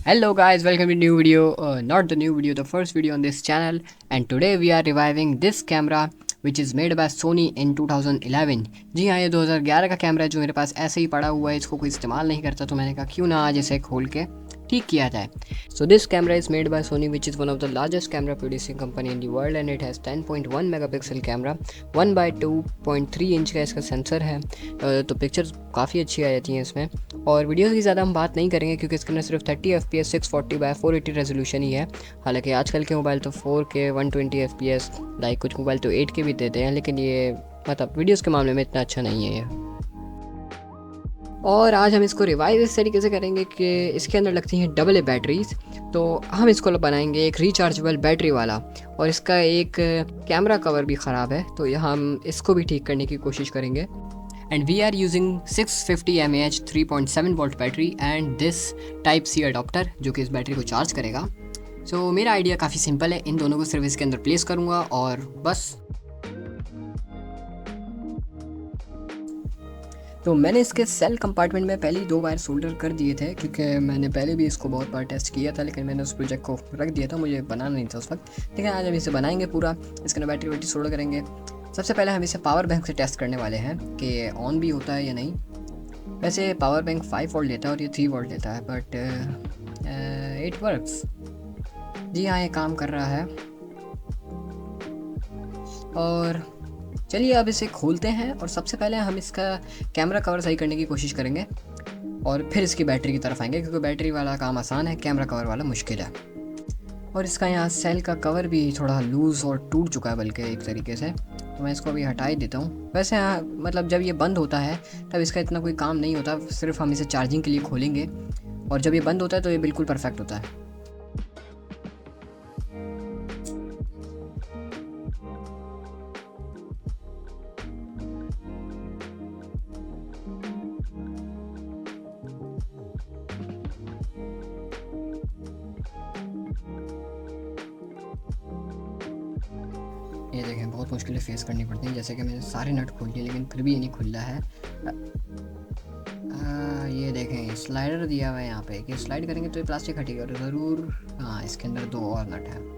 Hello guys, welcome to new video, not the new video, the first video on this channel. And today we are reviving this camera which is made by Sony in 2011. जी हाँ, ये 2011 का camera है जो मेरे पास ऐसे ही पड़ा हुआ है, इसको कोई इस्तेमाल नहीं करता, तो मैंने कहा क्यों ना आज इसे खोल के ठीक किया जाए. So this camera is made by Sony, which is one of the largest camera producing company in the world, and it has 10.1 megapixel camera, 1/2.3 inch का इसका सेंसर है. तो पिक्चर्स काफ़ी अच्छी आ जाती हैं इसमें. और वीडियोस की ज़्यादा हम बात नहीं करेंगे क्योंकि इसके अंदर सिर्फ 30 FPS 640x480 रेजोल्यूशन ही है. हालांकि आजकल के मोबाइल तो 4K 120 FPS, लाइक कुछ मोबाइल तो 8K भी देते हैं, लेकिन ये मतलब वीडियोस के मामले में इतना अच्छा नहीं है ये. और आज हम इसको रिवाइव इस तरीके से करेंगे कि इसके अंदर लगती हैं डबल ए बैटरीज. तो हम इसको बनाएंगे एक रिचार्जेबल बैटरी वाला, और इसका एक कैमरा कवर भी ख़राब है, तो यहाँ हम इसको भी ठीक करने की कोशिश करेंगे. And we are using 650 mAh 3.7 volt battery and this type C adapter जो कि इस बैटरी को चार्ज करेगा. सो मेरा आइडिया काफ़ी सिंपल है, इन दोनों को सिर्फ इसके अंदर प्लेस करूँगा और बस. तो मैंने इसके सेल कंपार्टमेंट में पहले ही 2 वायर सोल्डर कर दिए थे, क्योंकि मैंने पहले भी इसको बहुत बार टेस्ट किया था, लेकिन मैंने उस प्रोजेक्ट को रख दिया था, मुझे बनाना नहीं था उस वक्त. लेकिन आज हम इसे बनाएंगे पूरा, इसके अंदर बैटरी सोल्डर करेंगे. सबसे पहले हम इसे पावर बैंक से टेस्ट करने वाले हैं कि ऑन भी होता है या नहीं. वैसे पावर बैंक 5 वोल्ट देता है और ये 3 वोल्ट देता है, बट इट वर्क्स. जी हाँ, ये काम कर रहा है. और चलिए अब इसे खोलते हैं, और सबसे पहले हम इसका कैमरा कवर सही करने की कोशिश करेंगे और फिर इसकी बैटरी की तरफ आएंगे, क्योंकि बैटरी वाला काम आसान है, कैमरा कवर वाला मुश्किल है. और इसका यहाँ सेल का कवर भी थोड़ा लूज़ और टूट चुका है बल्कि एक तरीके से, तो मैं इसको अभी हटा ही देता हूँ. वैसे हाँ, मतलब जब ये बंद होता है तब इसका इतना कोई काम नहीं होता, सिर्फ हम इसे चार्जिंग के लिए खोलेंगे, और जब ये बंद होता है तो ये बिल्कुल परफेक्ट होता है. ये देखें, बहुत मुश्किलें फेस करनी पड़ती हैं, जैसे कि मैंने सारे नट खोल लिए लेकिन फिर भी ये नहीं खुल रहा है. ये देखें, स्लाइडर दिया हुआ है यहाँ पे कि स्लाइड करेंगे तो ये प्लास्टिक हटेगा और ज़रूर. हाँ, इसके अंदर 2 और नट है.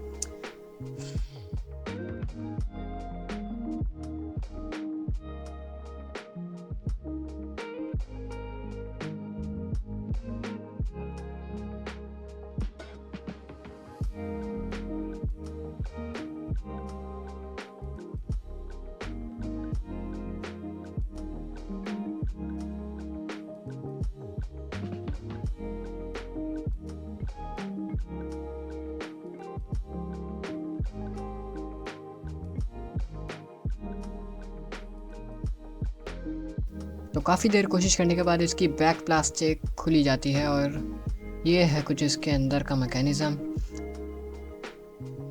तो काफ़ी देर कोशिश करने के बाद इसकी बैक प्लास्टिक खुली जाती है, और ये है कुछ इसके अंदर का मैकेनिज़्म.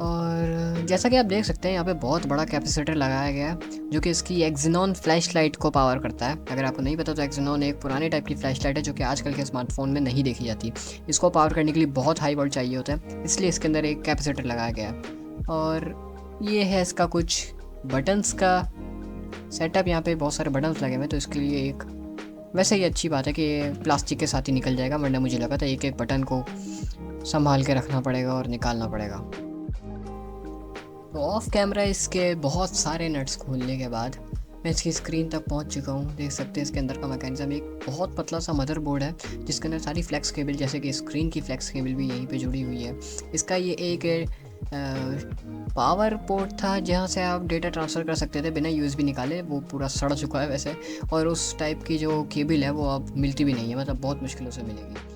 और जैसा कि आप देख सकते हैं यहाँ पे बहुत बड़ा कैपेसिटर लगाया गया है जो कि इसकी एक्सिनॉन फ्लैश लाइट को पावर करता है. अगर आपको नहीं पता तो एक्सिनॉन एक पुराने टाइप की फ्लैश लाइट है जो कि आजकल के स्मार्टफोन में नहीं देखी जाती. इसको पावर करने के लिए बहुत हाई वोल्ट चाहिए होता है, इसलिए इसके अंदर एक कैपेसिटर लगाया गया है. और ये है इसका कुछ बटन्स का सेटअप. यहाँ पे बहुत सारे बटन्स लगे हुए हैं, तो इसके लिए एक वैसे ही अच्छी बात है कि ये प्लास्टिक के साथ ही निकल जाएगा, वरना मुझे लगा था एक एक बटन को संभाल के रखना पड़ेगा और निकालना पड़ेगा. तो ऑफ कैमरा इसके बहुत सारे नट्स खोलने के बाद मैं इसकी स्क्रीन तक पहुंच चुका हूं. देख सकते हैं इसके अंदर का मैकेनिज्म एक बहुत पतला सा मदरबोर्ड है जिसके अंदर सारी फ्लैक्स केबल, जैसे कि स्क्रीन की फ्लैक्स केबल भी यहीं पे जुड़ी हुई है. इसका ये एक पावर पोर्ट था जहाँ से आप डेटा ट्रांसफ़र कर सकते थे बिना यूएसबी निकाले, वो पूरा सड़ चुका है वैसे. और उस टाइप की जो केबल है वो अब मिलती भी नहीं है, मतलब बहुत मुश्किलों से मिलेगी.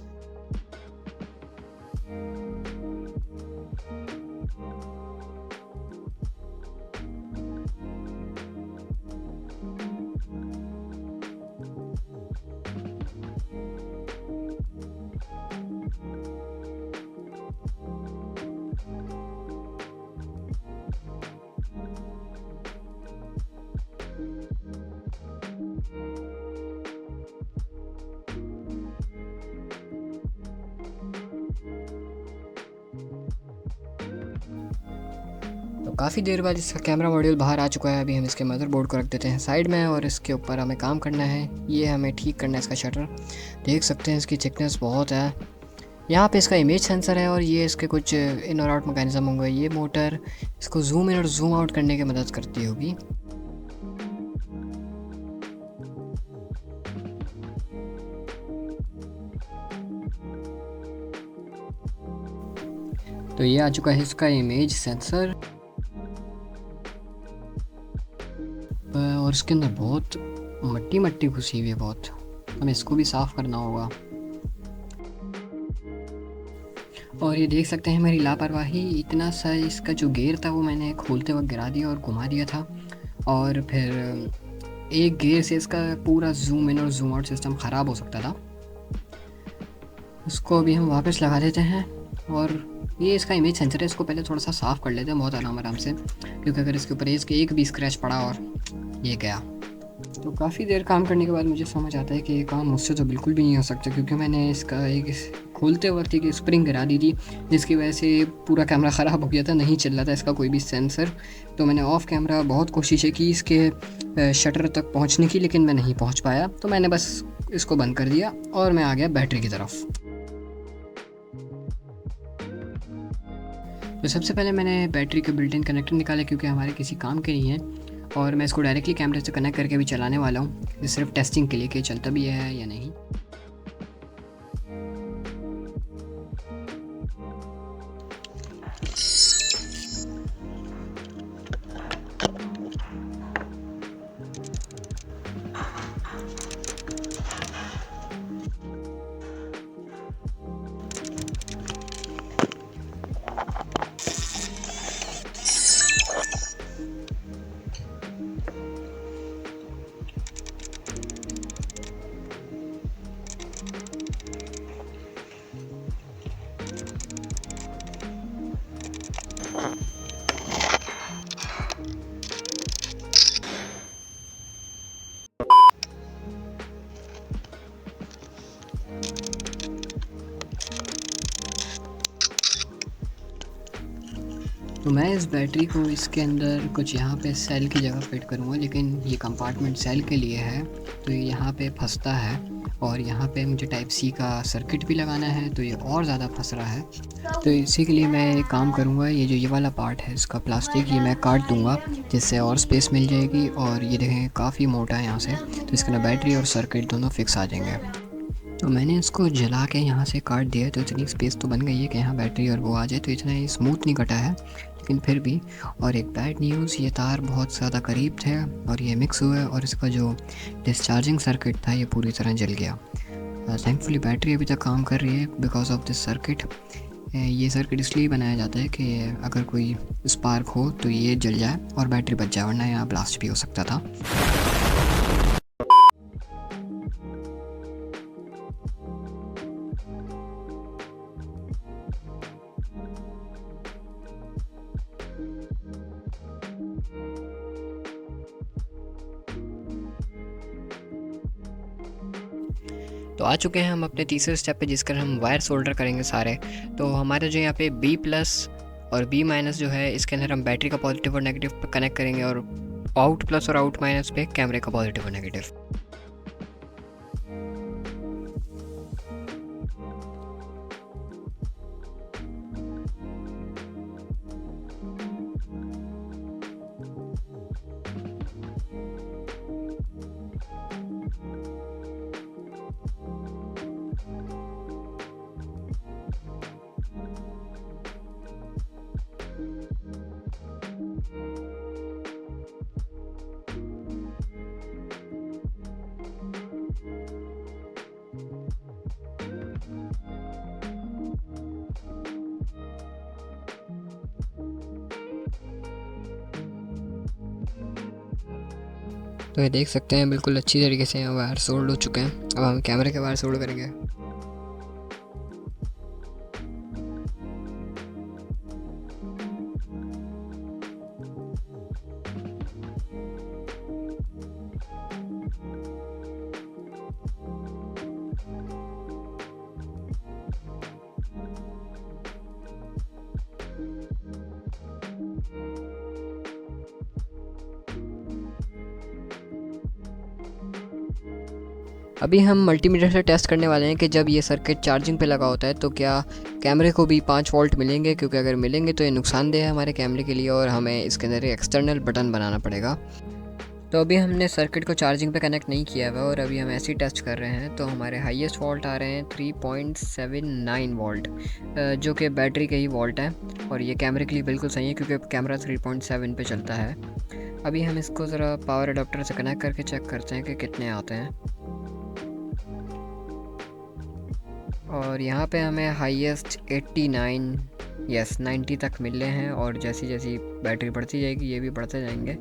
तो काफ़ी देर बाद इसका कैमरा मॉड्यूल बाहर आ चुका है. अभी हम इसके मदरबोर्ड को रख देते हैं साइड में, और इसके ऊपर हमें काम करना है. ये हमें ठीक करना है इसका शटर. देख सकते हैं इसकी थिकनेस बहुत है, यहाँ पे इसका इमेज सेंसर है और ये इसके कुछ इन और आउट मैकेनिज्म होंगे। ये मोटर इसको जूम इन और जूम आउट करने की मदद करती होगी। तो ये आ चुका है इसका इमेज सेंसर और इसके अंदर बहुत मट्टी मट्टी घुसी हुई है बहुत, हमें इसको भी साफ़ करना होगा। और ये देख सकते हैं मेरी लापरवाही, इतना सा इसका जो गेयर था वो मैंने खोलते वक्त गिरा दिया और घुमा दिया था, और फिर एक गेयर से इसका पूरा जूम इन और जूम आउट सिस्टम ख़राब हो सकता था। उसको अभी हम वापस लगा देते हैं। और ये इसका इमेज सेंसर है, इसको पहले थोड़ा सा साफ़ कर लेते हैं बहुत आराम से, क्योंकि अगर इसके ऊपर एक भी स्क्रैच पड़ा और ये गया तो काफ़ी देर काम करने के बाद मुझे समझ आता है कि ये काम मुझसे तो बिल्कुल भी नहीं हो सकता, क्योंकि मैंने इसका एक खोलते वक्त एक स्प्रिंग गिरा दी थी जिसकी वजह से पूरा कैमरा ख़राब हो गया था, नहीं चल रहा था इसका कोई भी सेंसर। तो मैंने ऑफ कैमरा बहुत कोशिशें की इसके शटर तक पहुंचने की, लेकिन मैं नहीं पहुंच पाया, तो मैंने बस इसको बंद कर दिया और मैं आ गया बैटरी की तरफ। तो सबसे पहले मैंने बैटरी के बिल्ट इन कनेक्टर निकाले, क्योंकि हमारे किसी काम के नहीं है, और मैं इसको डायरेक्टली कैमरे से कनेक्ट करके भी चलाने वाला हूँ, सिर्फ टेस्टिंग के लिए कि चलता भी है या नहीं। तो मैं इस बैटरी को इसके अंदर कुछ यहाँ पे सेल की जगह फिट करूँगा, लेकिन ये कंपार्टमेंट सेल के लिए है तो ये यहाँ पे फंसता है, और यहाँ पे मुझे टाइप सी का सर्किट भी लगाना है तो ये और ज़्यादा फंस रहा है। तो इसी के लिए मैं एक काम करूँगा, ये वाला पार्ट है इसका प्लास्टिक, ये मैं काट दूँगा जिससे और स्पेस मिल जाएगी। और ये देखें काफ़ी मोटा है यहाँ से, तो इसके अंदर बैटरी और सर्किट दोनों फिक्स आ जाएंगे। तो मैंने इसको जला के यहाँ से काट दिया, तो इतनी स्पेस तो बन गई है कि यहाँ बैटरी और वो आ जाए, तो इतना ही स्मूथ नहीं कटा है लेकिन फिर भी। और एक बैड न्यूज़, ये तार बहुत ज़्यादा करीब थे और ये मिक्स हुए और इसका जो डिस्चार्जिंग सर्किट था ये पूरी तरह जल गया। थैंकफुली बैटरी अभी तक काम कर रही है बिकॉज ऑफ दिस सर्किट। ये सर्किट इसलिए बनाया जाता है कि अगर कोई स्पार्क हो तो ये जल जाए और बैटरी बच जाए, वरना यहाँ ब्लास्ट भी हो सकता था। तो आ चुके हैं हम अपने तीसरे स्टेप पे, जिसकर हम वायर सोल्डर करेंगे सारे। तो हमारे जो यहाँ पे बी प्लस और बी माइनस जो है, इसके अंदर हम बैटरी का पॉजिटिव और नेगेटिव पे कनेक्ट करेंगे, और आउट प्लस और आउट माइनस पे कैमरे का पॉजिटिव और नेगेटिव। तो ये देख सकते हैं बिल्कुल अच्छी तरीके से वायर सोल्ड हो चुके हैं। अब हम कैमरे के वायर सोल्ड करेंगे। अभी हम मल्टीमीटर से टेस्ट करने वाले हैं कि जब ये सर्किट चार्जिंग पे लगा होता है तो क्या कैमरे को भी 5 वोल्ट मिलेंगे, क्योंकि अगर मिलेंगे तो ये नुकसानदेह है हमारे कैमरे के लिए और हमें इसके अंदर एक एक्सटर्नल बटन बनाना पड़ेगा। तो अभी हमने सर्किट को चार्जिंग पे कनेक्ट नहीं किया हुआ और अभी हम ऐसे ही टेस्ट कर रहे हैं। तो हमारे हाईएस्ट वोल्ट आ रहे हैं 3.79 वोल्ट, जो कि बैटरी के ही वोल्ट हैं और ये कैमरे के लिए बिल्कुल सही है क्योंकि कैमरा 3.7 पे चलता है। अभी हम इसको ज़रा पावर अडाप्टर से कनेक्ट करके चेक करते हैं कि कितने आते हैं। और यहाँ पे हमें हाईएस्ट 89 90 तक मिल रहे हैं और जैसी जैसी बैटरी बढ़ती जाएगी ये भी बढ़ते जाएंगे।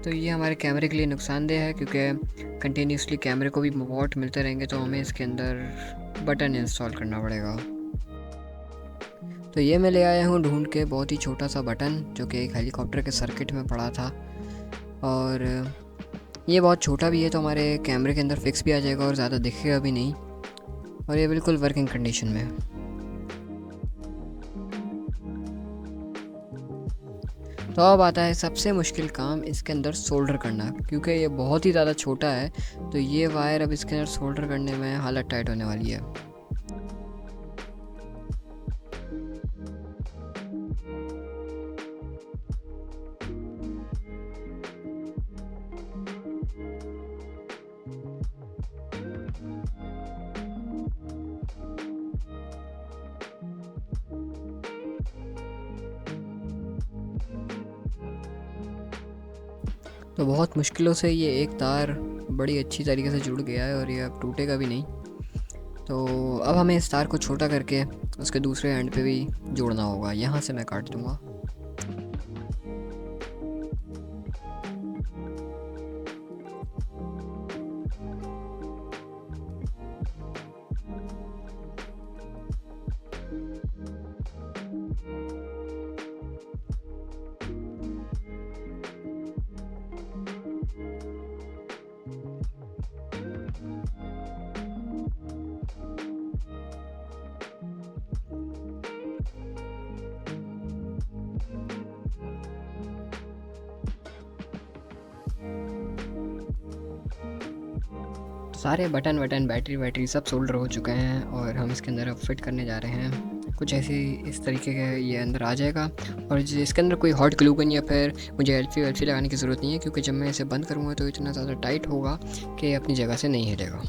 तो ये हमारे कैमरे के लिए नुकसानदेह है क्योंकि कंटिन्यूसली कैमरे को भी वॉट मिलते रहेंगे, तो हमें इसके अंदर बटन इंस्टॉल करना पड़ेगा। तो ये मैं ले आया हूँ ढूंढ के बहुत ही छोटा सा बटन जो कि एक हेलीकॉप्टर के सर्किट में पड़ा था, और ये बहुत छोटा भी है तो हमारे कैमरे के अंदर फिक्स भी आ जाएगा और ज़्यादा दिखेगा भी नहीं, और ये बिल्कुल वर्किंग कंडीशन में है। तो अब आता है सबसे मुश्किल काम, इसके अंदर सोल्डर करना, क्योंकि ये बहुत ही ज़्यादा छोटा है। तो ये वायर अब इसके अंदर सोल्डर करने में हालत टाइट होने वाली है। तो बहुत मुश्किलों से ये एक तार बड़ी अच्छी तरीके से जुड़ गया है और ये अब टूटेगा भी नहीं। तो अब हमें इस तार को छोटा करके उसके दूसरे एंड पे भी जोड़ना होगा। यहाँ से मैं काट दूँगा। सारे बटन बैटरी सब सोल्डर हो चुके हैं और हम इसके अंदर अब फिट करने जा रहे हैं। कुछ ऐसे इस तरीके का ये अंदर आ जाएगा और इसके अंदर कोई हॉट ग्लू गन या फिर मुझे एल्फी लगाने की ज़रूरत नहीं है, क्योंकि जब मैं इसे बंद करूँगा तो इतना ज़्यादा टाइट होगा कि अपनी जगह से नहीं हिलेगा।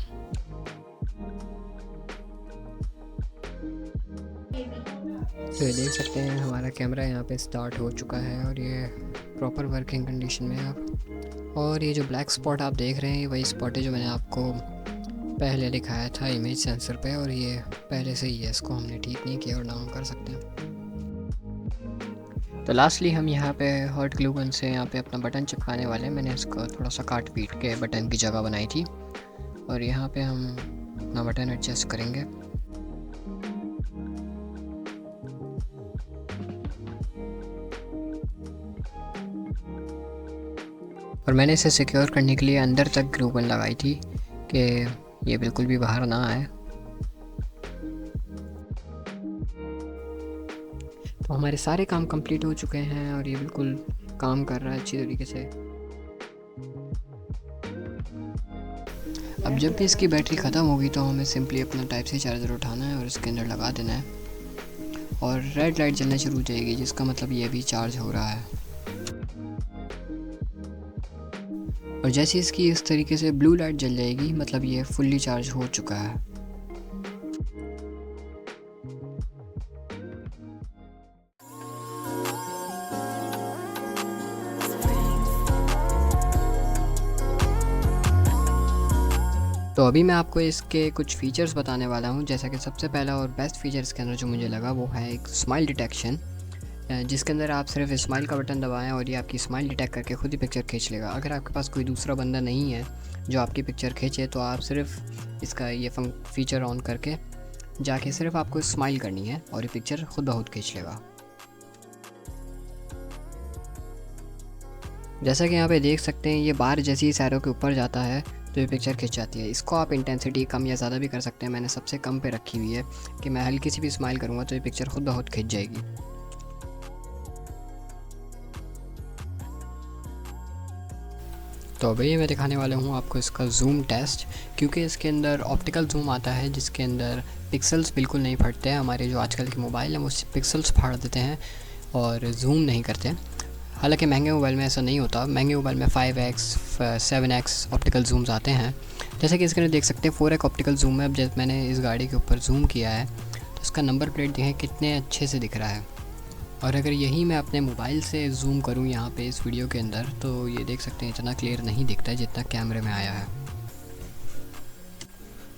तो ये देख सकते हैं हमारा कैमरा यहाँ पे स्टार्ट हो चुका है और ये प्रॉपर वर्किंग कंडीशन में है अब। और ये जो ब्लैक स्पॉट आप देख रहे हैं वही स्पॉट है जो मैंने आपको पहले दिखाया था इमेज सेंसर पे, और ये पहले से ही है, इसको हमने ठीक नहीं किया और ना हम कर सकते हैं। तो लास्टली हम यहाँ पे हॉट ग्लू गन से यहाँ पे अपना बटन चिपकाने वाले हैं। मैंने इसको थोड़ा सा काट पीट के बटन की जगह बनाई थी और यहाँ पे हम अपना बटन एडजस्ट करेंगे। और मैंने इसे सिक्योर करने के लिए अंदर तक ग्लू गन लगाई थी कि ये बिल्कुल भी बाहर ना आए। तो हमारे सारे काम कंप्लीट हो चुके हैं और ये बिल्कुल काम कर रहा है अच्छी तरीके से। अब जब भी इसकी बैटरी ख़त्म होगी तो हमें सिंपली अपना टाइप सी चार्जर उठाना है और इसके अंदर लगा देना है और रेड लाइट जलना शुरू हो जाएगी, जिसका मतलब ये भी चार्ज हो रहा है। और जैसे इसकी इस तरीके से ब्लू लाइट जल जाएगी मतलब ये फुल्ली चार्ज हो चुका है। तो अभी मैं आपको इसके कुछ फ़ीचर्स बताने वाला हूँ। जैसा कि सबसे पहला और बेस्ट फ़ीचर इसके अंदर जो मुझे लगा वो है एक स्माइल डिटेक्शन, जिसके अंदर आप सिर्फ स्माइल का बटन दबाएं और ये आपकी स्माइल डिटेक्ट करके खुद ही पिक्चर खींच लेगा। अगर आपके पास कोई दूसरा बंदा नहीं है जो आपकी पिक्चर खींचे तो आप सिर्फ इसका ये फीचर ऑन करके जाके सिर्फ आपको स्माइल करनी है और ये पिक्चर खुद ब खुद खींच लेगा। जैसा कि यहाँ पे देख सकते हैं ये बार जैसे ही सैरो के ऊपर जाता है तो ये पिक्चर खिंच जाती है। इसको आप इंटेंसिटी कम या ज़्यादा भी कर सकते हैं। मैंने सबसे कम पे रखी हुई है कि मैं हल्की सी भी स्माइल करूँगा तो ये पिक्चर खुद ब खुद खिंच जाएगी। तो अभी मैं दिखाने वाला हूँ आपको इसका जूम टेस्ट, क्योंकि इसके अंदर ऑप्टिकल जूम आता है जिसके अंदर पिक्सल्स बिल्कुल नहीं फटते हैं। हमारे जो आजकल के मोबाइल हैं वो पिक्सल्स फाड़ देते हैं और जूम नहीं करते। हालांकि महंगे मोबाइल में ऐसा नहीं होता। महंगे मोबाइल में 5x 7x ऑप्टिकल जूम्स आते हैं। जैसे कि इसके अंदर देख सकते हैं 4x ऑप्टिकल जूम है। अब जब मैंने इस गाड़ी के ऊपर जूम किया है तो इसका नंबर प्लेट देखें कितने अच्छे से दिख रहा है। और अगर यही मैं अपने मोबाइल से जूम करूं यहाँ पे इस वीडियो के अंदर तो ये देख सकते हैं इतना क्लियर नहीं दिखता है जितना कैमरे में आया है।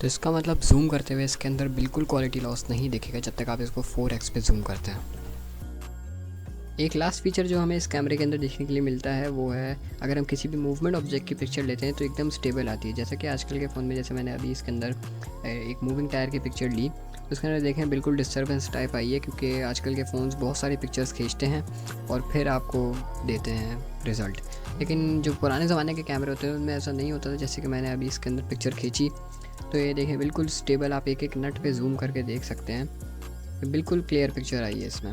तो इसका मतलब जूम करते हुए इसके अंदर बिल्कुल क्वालिटी लॉस नहीं दिखेगा जब तक आप इसको 4x पे जूम करते हैं। एक लास्ट फीचर जो हमें इस कैमरे के अंदर देखने के लिए मिलता है वो है, अगर हम किसी भी मूवमेंट ऑब्जेक्ट की पिक्चर लेते हैं तो एकदम स्टेबल आती है। जैसा कि आजकल के फ़ोन में, जैसे मैंने अभी इसके अंदर एक मूविंग टायर की पिक्चर ली, उसके अंदर देखें बिल्कुल डिस्टर्बेंस टाइप आई है, क्योंकि आजकल के फ़ोन्स बहुत सारी पिक्चर्स खींचते हैं और फिर आपको देते हैं रिज़ल्ट। लेकिन जो पुराने ज़माने के कैमरे होते हैं उनमें ऐसा नहीं होता था। जैसे कि मैंने अभी इसके अंदर पिक्चर खींची तो ये देखें बिल्कुल स्टेबल, आप एक एक नट पे जूम करके देख सकते हैं, बिल्कुल क्लियर पिक्चर आई है इसमें।